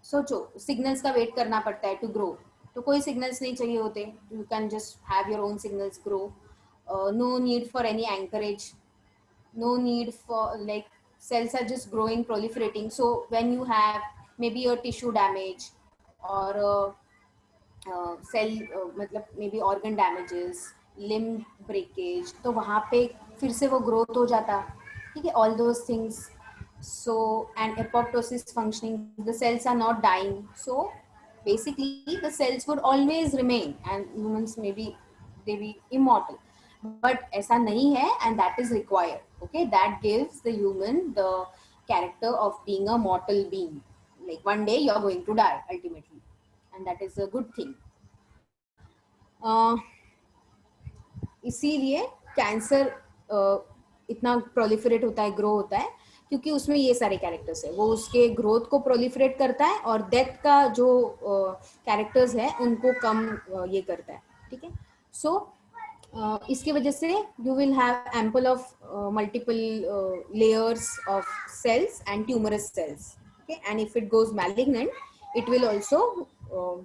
सोचो, signals का वेट करना पड़ता है टू ग्रो, तो कोई सिग्नल्स नहीं चाहिए होते. You can just have your own signals grow. No need for any anchorage, no need for, like, cells are just growing, proliferating. So when you have maybe a tissue damage or cell मतलब maybe organ damages, limb breakage, तो वहाँ पे फिर से वो growth हो जाता. ठीक है, all those things. So and apoptosis functioning, the cells are not dying, so basically the cells would always remain and humans maybe they be immortal. But ऐसा नहीं है, and that is required. Okay, that gives the human the character of being a mortal being. Like one day you are going to die ultimately, and that is a good thing. इसीलिए cancer इतना proliferate होता है, grow होता है, क्योंकि उसमें ये सारे कैरेक्टर्स है. वो उसके ग्रोथ को प्रोलिफरेट करता है और डेथ का जो कैरेक्टर्स है उनको कम ये करता है. ठीक है. सो इसकी वजह से you will have ample of multiple layers of cells and tumorous cells. Okay, and if it goes malignant it will also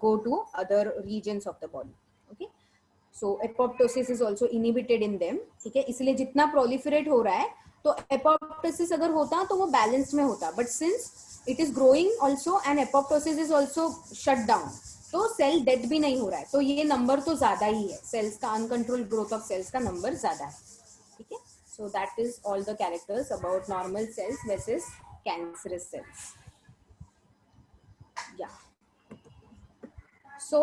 go to other regions of the body. Okay, so apoptosis is also inhibited in them. ठीक है, इसलिए जितना proliferate हो रहा है, तो apoptosis अगर होता तो वो बैलेंस में होता, but since it is growing also and apoptosis is also shut down, तो सेल डेड भी नहीं हो रहा है, तो ये नंबर तो ज्यादा ही है. सेल्स का अनकंट्रोल्ड ग्रोथ ऑफ सेल्स का नंबर ज्यादा है. ठीक है. सो that is all the characters about normal cells versus cancerous cells. या so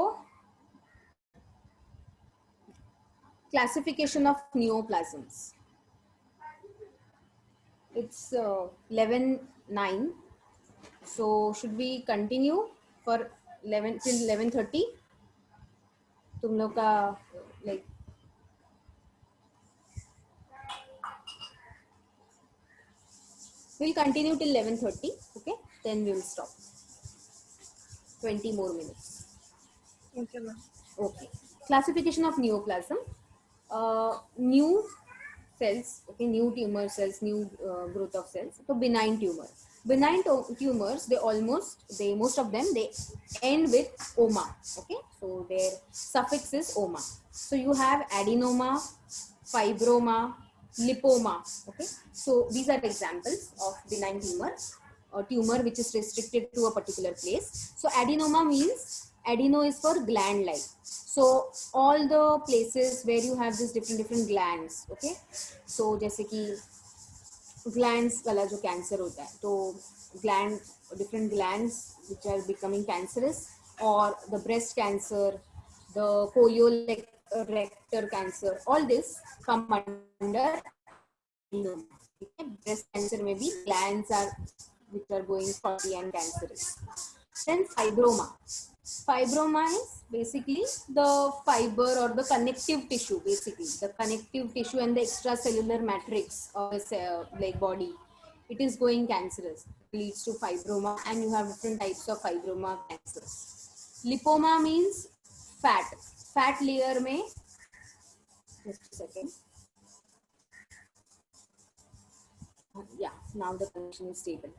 classification of neoplasms. It's 11:09. So should we continue for 11 till 11:30? तुम लोग का like we'll continue till 11:30. Okay, then we'll stop. 20 more minutes. Okay, ma'am. Okay. Classification of neoplasm. New cells, okay, new tumor cells, new growth of cells. So benign tumor. Benign tumors, most of them, they end with oma. Okay, so their suffix is oma. So you have adenoma, fibroma, lipoma. Okay, so these are examples of benign tumor, or tumor which is restricted to a particular place. So adenoma means, adeno is for gland like. So all the places where you have this different glands. Okay, so जैसे कि glands वाला जो cancer होता है, तो gland, different glands which are becoming cancerous, और the breast cancer, the colorectal cancer, all this come under breast cancer में भी glands are which are going faulty and cancerous. Then fibroma. Fibroma is basically the fiber or the connective tissue, basically the connective tissue and the extracellular matrix of the like body. It is going cancerous. It leads to fibroma, and you have different types of fibroma cancers. Lipoma means fat. Fat layer में, just a second. Yeah, now the connection is stable.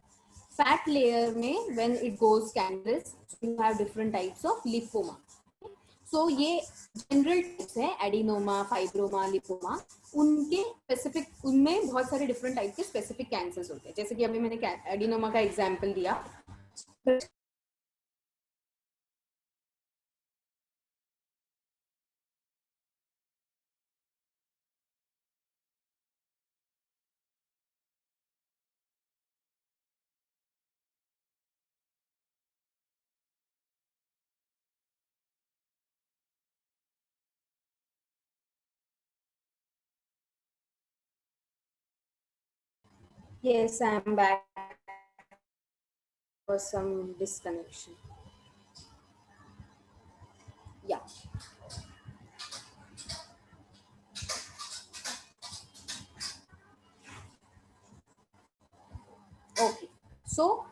Fat layer में, when it goes cancerous, you have different types of lipoma. So ये general types है, adenoma, fibroma, lipoma. उनके specific, उनमें बहुत सारे different type के specific cancers होते हैं. जैसे कि अभी मैंने adenoma का example दिया. Yes, I am back for some disconnection. Yeah. Okay. So,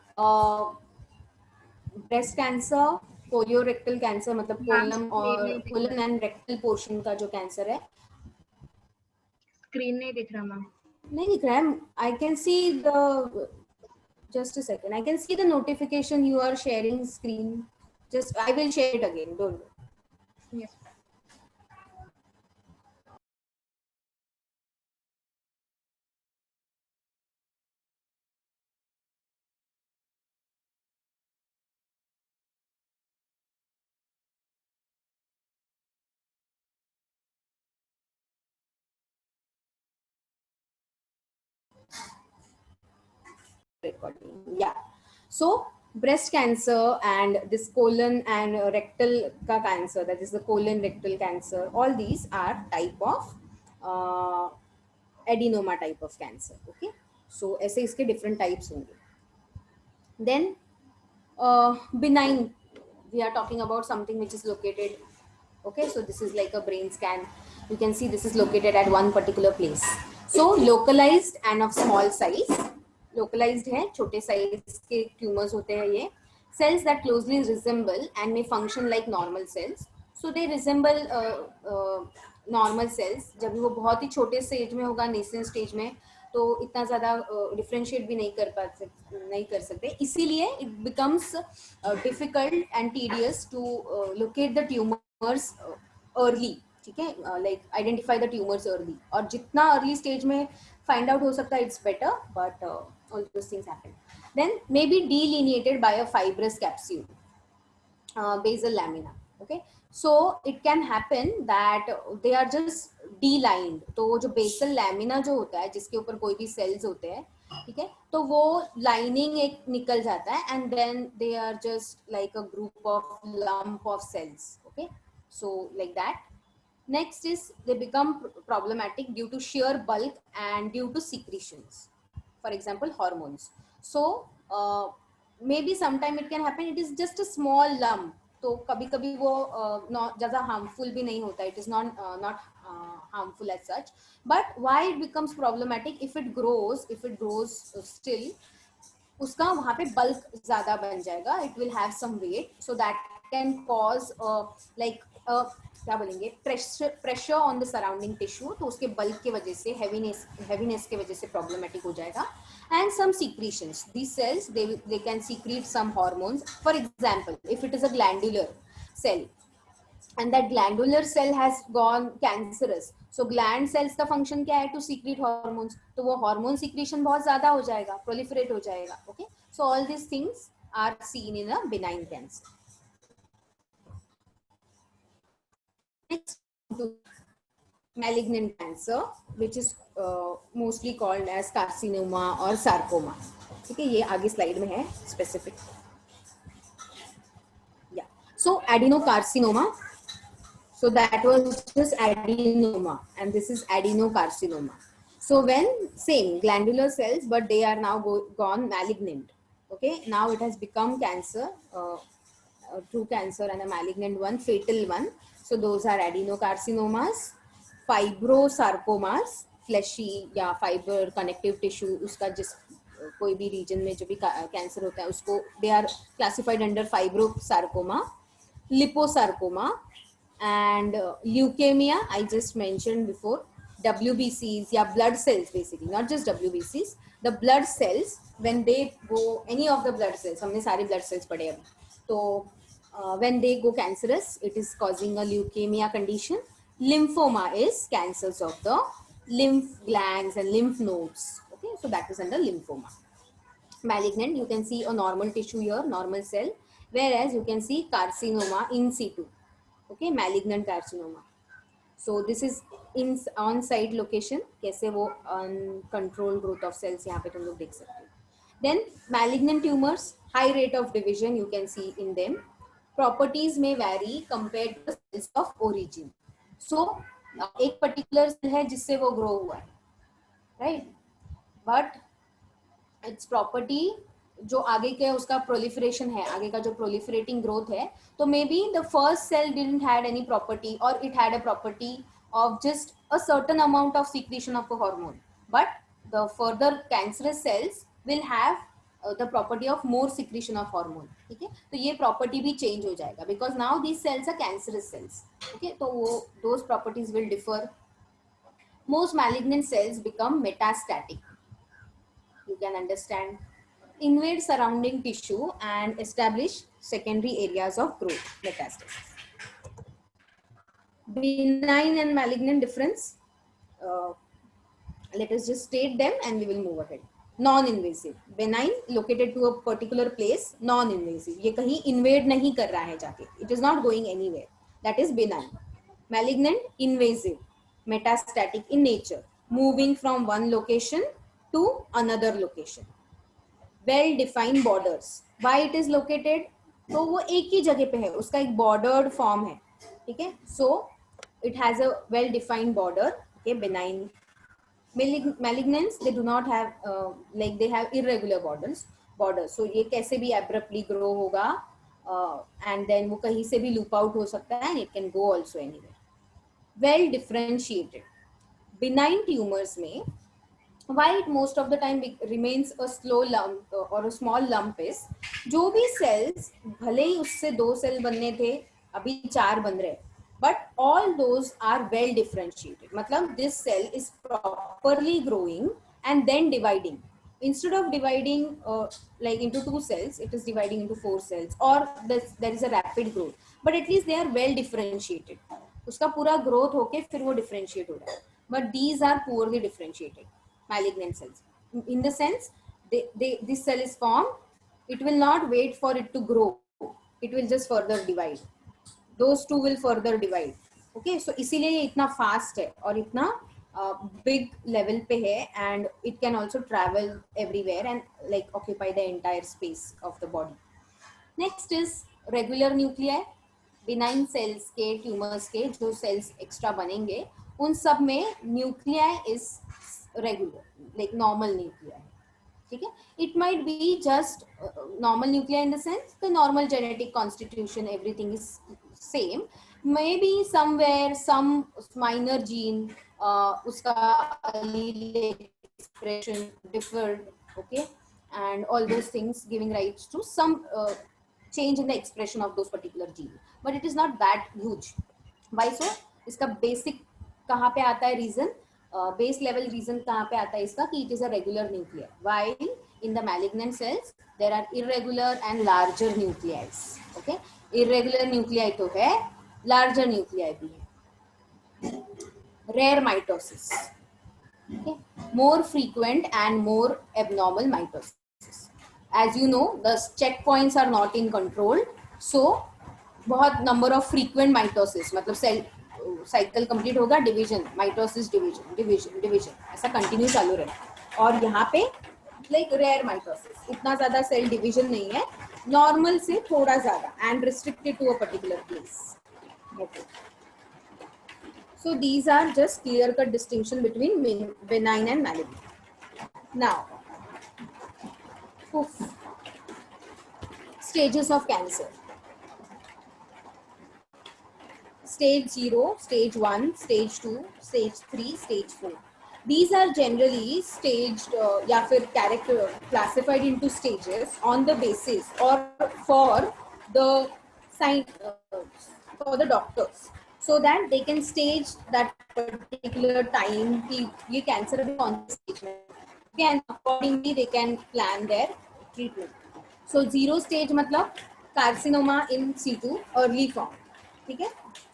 breast cancer, colorectal cancer, मतलब कोलम और कोलन एंड रेक्टल पोर्शन का जो कैंसर है, स्क्रीन नहीं दिख रहा मैम. नहीं दिख रहा है. I can see the, just a second, I can see the notification you are sharing screen. Just I will share it again, don't worry. Yes. Recording. Yeah. So breast cancer and this colon and rectal ka cancer, that is the colon rectal cancer, all these are type of adenoma type of cancer. Okay, so ऐसे इसके different types होंगे. Then benign, we are talking about something which is located. Okay, so this is like a brain scan. You can see this is located at one particular place. So localized and of small size. Localized है, छोटे size के tumors होते हैं ये. Cells that closely resemble and may function like normal cells. So they resemble normal cells. जब भी वो बहुत ही छोटे stage में होगा, nascent stage में, तो इतना ज़्यादा डिफ्रेंशिएट भी नहीं कर सकते. इसीलिए it becomes difficult and tedious to locate the tumours early. ठीक है, like identify the tumours early, और जितना अर्ली स्टेज में फाइंड आउट हो सकता है, it's better, but all those things happen. Then may be delineated by a fibrous capsule, basal lamina. Okay, so it can happen that they are just D-lined. तो वो जो basal lamina जो होता है, जिसके ऊपर कोई भी cells होते हैं, ठीक है, तो वो lining एक निकल जाता है, and then they are just like a group of lump of cells. Okay, so like that. Next is they become problematic due to sheer bulk and due to secretions. For example, hormones. So maybe sometime it can happen, it is just a small lump, तो कभी कभी वो ज़्यादा harmful भी नहीं होता, it is not harmful as such. But why it becomes problematic? If it grows still, उसका वहाँ पे bulk ज़्यादा बन जाएगा, it will have some weight, so that can cause like क्या बोलेंगे, pressure on the surrounding tissue, तो उसके बल्क के वजह से, हैवीनेस के वजह से प्रॉब्लमेटिक हो जाएगा. And some secretions, these cells they can secrete some hormones. For example, if it is a glandular cell and that glandular cell has gone cancerous, so gland cells का function क्या है, to secrete hormones, तो वो hormone secretion बहुत ज़्यादा हो जाएगा, proliferate हो जाएगा. Okay, so all these things are seen in a benign cancer. Next, malignant cancer, which is mostly called as carcinoma or sarcoma. ठीक है, ये आगे slide में है specific. Yeah, so adenocarcinoma. So that was just adenoma, and this is adenocarcinoma. So when same glandular cells, but they are now gone malignant. Okay, now it has become cancer, true cancer and a malignant one, fatal one. So those are adenocarcinomas, fibrosarcomas, fleshy या fiber connective tissue उसका जिस कोई भी region में जो भी cancer होता है उसको they are classified under fibrosarcoma, liposarcoma, and leukemia I just mentioned before. WBCs, yeah, blood cells basically, not just WBCs, the blood cells when they go, any of the blood cells, हमने सारे blood cells पढ़े अभी, तो when they go cancerous, it is causing a leukemia condition. Lymphoma is cancers of the lymph glands and lymph nodes. Okay, so that is under lymphoma. Malignant, you can see a normal tissue here, normal cell, whereas you can see carcinoma in situ. Okay, malignant carcinoma. So this is in on site location, कैसे वो uncontrolled growth of cells यहाँ पे तुम लोग देख सकते हो. Then malignant tumors, high rate of division you can see in them. Properties may vary compared to cells of origin. So एक particular cell है जिससे वो grow हुआ है, right? But its property जो आगे के उसका proliferation है, आगे का जो proliferating growth है, तो maybe the first cell didn't had any property or it had a property of just a certain amount of secretion of a hormone, but the further cancerous cells will have the property of more secretion of hormone. ठीक है, तो ये property भी change हो जाएगा because now these cells are cancerous cells. Okay, तो वो those properties will differ. Most malignant cells become metastatic. You can understand, invade surrounding tissue and establish secondary areas of growth, metastasis. Benign and malignant difference, let us just state them and we will move ahead. Non-invasive, benign located to a particular place, non-invasive, ये कहीं invade नहीं कर रहा है जाके, it is not going anywhere, that is benign. Malignant, invasive, metastatic in nature, moving from one location to another location. Well defined borders, why it is located, तो वो एक ही जगह पे है, उसका एक बॉर्डर्ड फॉर्म है. ठीक है, so it has a well defined border. Okay, benign. malignants they do not have like they have irregular borders, so ये कैसे भी abruptly grow होगा and then वो कहीं से भी loop out हो सकता है and it can go also anywhere. Well differentiated. Benign tumors में why it most of the time remains a slow lump or a small lump is, जो भी cells भले ही उससे 2 सेल बनने थे अभी 4 बन रहे, but all those are well differentiated. मतलब this cell is properly growing and then dividing. Instead of dividing like into 2 cells, it is dividing into 4 cells, or there is a rapid growth, but at least they are well differentiated. उसका पूरा growth होके फिर वो differentiate हो रहा है, but these are poorly differentiated malignant cells. In the sense, this cell is formed, it will not wait for it to grow, it will just further divide. Those two will further divide. Okay, so इसीलिए ये इतना fast है और इतना big level पे है, and it can also travel everywhere and like occupy the entire space of the body. Next is regular nuclei. Benign cells के, tumors के जो cells extra बनेंगे, उन सब में nuclei is regular, like normal nuclei. ठीक है, it might be just normal nuclei in the sense the normal genetic constitution, everything is same. Maybe somewhere some minor gene उसका allele expression differed, okay, and all those things giving rise to some change in the expression of those particular genes, but it is not that huge. Why so? इसका basic कहाँ पे आता है reason, base level reason कहाँ पे आता है इसका कि it is a regular nuclear, while in the malignant cells there are irregular and larger nuclei. Okay, irregular nuclei तो है, लार्जर न्यूक्लियाई भी है. Rare mitosis, okay, more frequent and more abnormal mitosis. As you know, the checkpoints are not in control, so बहुत number of frequent mitosis, मतलब cell cycle complete होगा, division, mitosis, division, division, division, ऐसा continue चालू रहेगा. और यहाँ पे like rare mitosis, इतना ज्यादा सेल डिवीजन नहीं है, नॉर्मल से थोड़ा ज्यादा and restricted to a particular place. So these are just clear-cut distinction between benign and malignant. Now, stages of cancer. Stage 0, stage 1, stage 2, stage 3, stage 4. These are generally staged या फिर character classified into stages on the basis or for the for the doctors, so that they can stage that particular time कि ये cancer अभी कौन से stage में है, and accordingly they can plan their treatment. So 0 stage मतलब carcinoma in situ early form, ठीक है.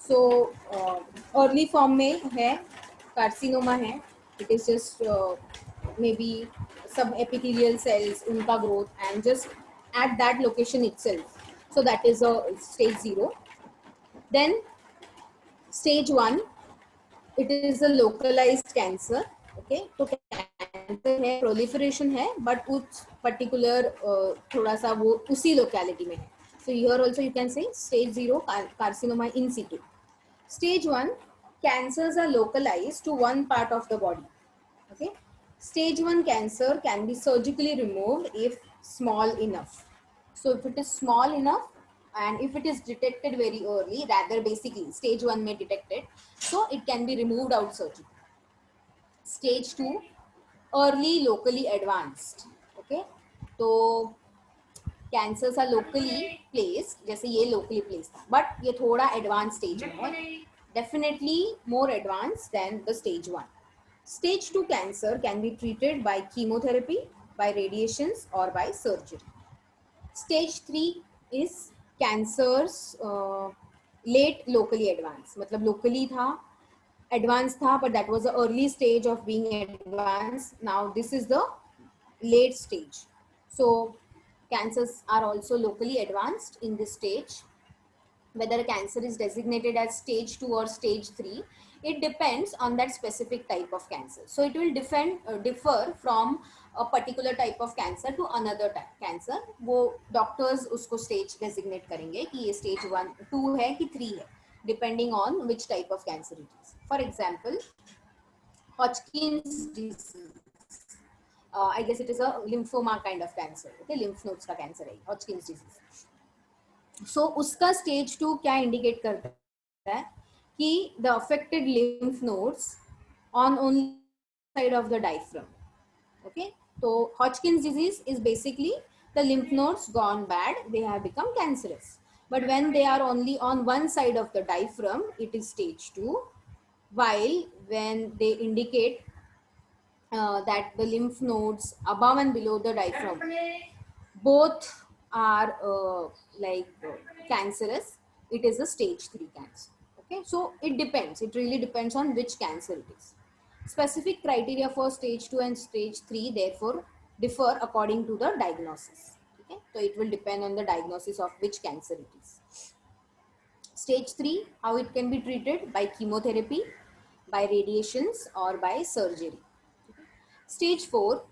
So early form में है, carcinoma है, it is just maybe some epithelial cells, उनका growth and just at that location itself. So that is a stage 0. Then stage 1, it is a localized cancer. Okay, तो cancer है, proliferation है, but उस particular थोड़ा सा वो उसी locality में है. So here also you can say stage 0 carcinoma in situ. Stage 1, cancers are localized to one part of the body. Okay, stage 1 cancer can be surgically removed if small enough. So if it is small enough and if it is detected very early, rather basically stage 1 may detect it, so it can be removed out surgically. Stage 2, early locally advanced. Okay, तो cancers are locally placed, जैसे ये locally placed था, but ये थोड़ा advanced stage में है, definitely more advanced than the stage 1. Stage 2 cancer can be treated by chemotherapy, by radiations or by surgery. Stage 3 is cancers late locally advanced, मतलब locally था, advanced था, but that was the early stage of being advanced. Now this is the late stage. So cancers are also locally advanced in this stage. Whether a cancer is designated as stage 2 or stage 3, it depends on that specific type of cancer. So it will differ from a particular type of cancer to another type cancer. वो doctors उसको stage designate करेंगे कि ये stage 1, 2 है कि 3 है, depending on which type of cancer it is. For example, Hodgkin's disease. I guess it is a lymphoma kind of cancer. Okay, lymph nodes का cancer है Hodgkin's disease. So उसका stage 2 क्या indicate करता है कि the affected lymph nodes on only side of the diaphragm. Okay, so Hodgkin's disease is basically the lymph nodes gone bad, they have become cancerous. But when they are only on one side of the diaphragm, it is stage 2. While when they indicate that the lymph nodes above and below the diaphragm both are cancerous, it is a stage 3 cancer. Okay, so it depends, it really depends on which cancer it is. Specific criteria for stage 2 and stage 3 therefore differ according to the diagnosis. Okay, so it will depend on the diagnosis of which cancer it is. Stage 3, how it can be treated: by chemotherapy, by radiations or by surgery. Stage 4,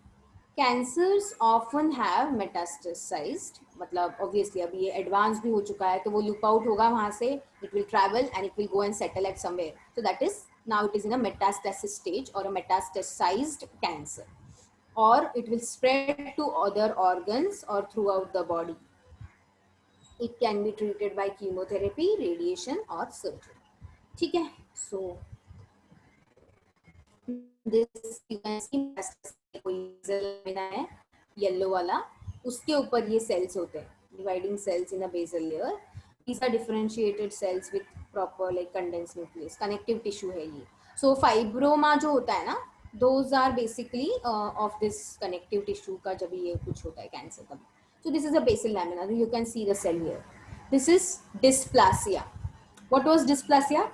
cancers often have metastasized, मतलब obviously अभी ये advanced भी हो चुका है तो वो loop out होगा वहाँ से, it will travel and it will go and settle at somewhere. So that is, now it is in a metastasis stage or a metastasized cancer, or it will spread to other organs or throughout the body. It can be treated by chemotherapy, radiation or surgery. ठीक है, so this you can see है yellow वाला, उसके ऊपर ये cells होते हैं, dividing cells in a basal layer. These are differentiated cells with proper like condense nucleus, connective tissue है ये. सो फाइब्रोमा जो होता है ना, those are basically of this connective tissue का जब ये कुछ होता है कैंसर का. So this is a basal lamina, you can see the cell here. This is dysplasia. What was dysplasia?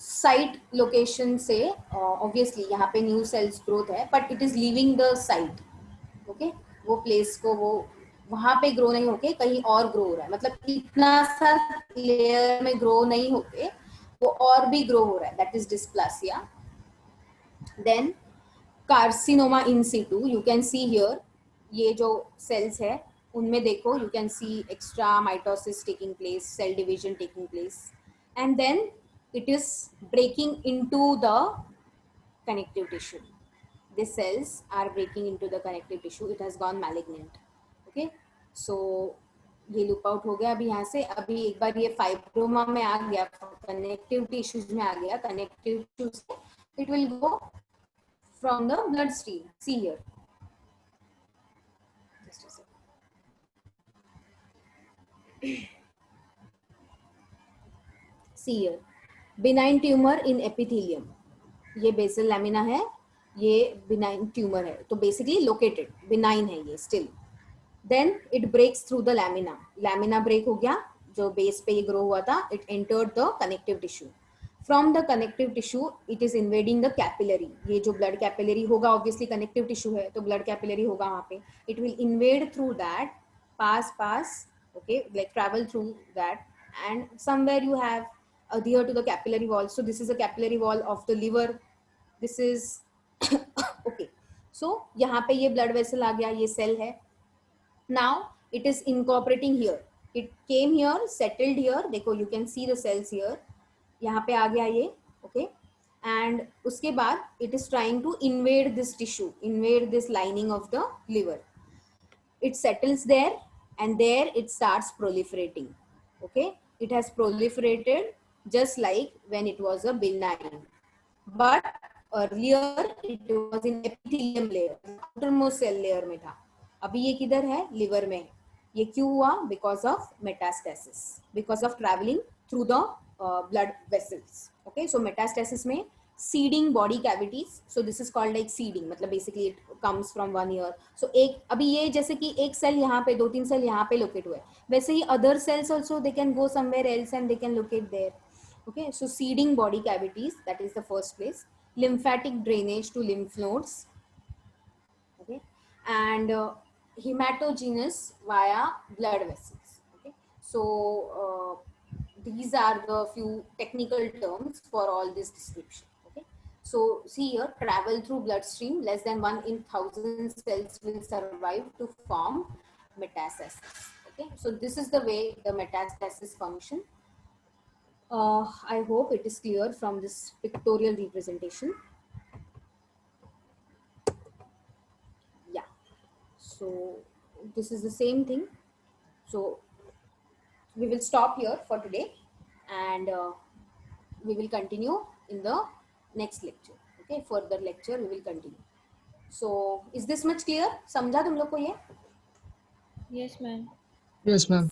Site location से ऑब्वियसली यहाँ पे न्यू सेल्स ग्रोथ है, but it is leaving the site. Okay, वो place को वो वहां पे grow नहीं होके कहीं और ग्रो हो रहा है, मतलब इतना सा लेयर में ग्रो नहीं होके वो और भी ग्रो हो रहा है. That is dysplasia. Then carcinoma in situ, you can see here, ये जो सेल्स है उनमें देखो, you can see extra mitosis taking place, cell division taking place, and then it is breaking into the connective tissue. The cells are breaking into the connective tissue. It has gone malignant. Okay, so ये loop out हो गया अभी यहाँ से. अभी एक बार ये fibroma में आ गया, कनेक्टिव टिश्यूज में आ गया, connective tissues it will go from the blood stream. See here, just a second. See here, benign tumor in epithelium. ये बेसल लैमिना है, ये बिनाइन ट्यूमर है, तो बेसिकली लोकेटेड बिनाइन है ये still. Then it breaks through the lamina. Lamina break हो गया, जो बेस पे ये ग्रो हुआ था, it entered the connective tissue. From the connective tissue it is invading the capillary. ये जो ब्लड कैपिलरी होगा, ऑब्वियसली कनेक्टिव टिश्यू है तो ब्लड कैपिलरी होगा वहाँ पे. It will invade through that, pass okay, like travel through that, and somewhere you have adhere to the capillary wall. So this is a capillary wall of the liver. This is okay. So यहाँ पे ये blood vessel आ गया, ये cell है. Now it is incorporating here. It came here, settled here. देखो, you can see the cells here. यहाँ पे आ गया ये, okay. And उसके बाद it is trying to invade this tissue, invade this lining of the liver. It settles there, and there it starts proliferating. Okay, it has proliferated just like when it was a benign, but earlier it was in epithelium layer, outermost cell layer में था. अभी ये किधर है? Liver में. ये क्यों हुआ? Because of metastasis, because of travelling through the blood vessels. Okay, so metastasis में seeding body cavities. So this is called like seeding, मतलब basically it comes from one ear. So एक अभी ये जैसे कि एक सेल यहाँ पे, 2-3 सेल यहाँ पे लोकेट हुए, वैसे ही other cells also they can go somewhere else and they can locate there. Okay, so seeding body cavities, that is the first place. Lymphatic drainage to lymph nodes. Okay, and hematogenous via blood vessels. Okay, so these are the few technical terms for all this description. Okay, so see here, travel through bloodstream, less than 1 in 1,000 cells will survive to form metastasis. Okay, so this is the way the metastasis function. I hope it is clear from this pictorial representation. Yeah, so this is the same thing. So we will stop here for today, and we will continue in the next lecture. Okay, further lecture we will continue. So is this much clear? समझा तुम लोग को ये? Yes, ma'am. Yes, ma'am.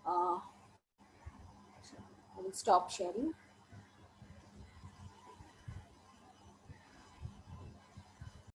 I will stop sharing.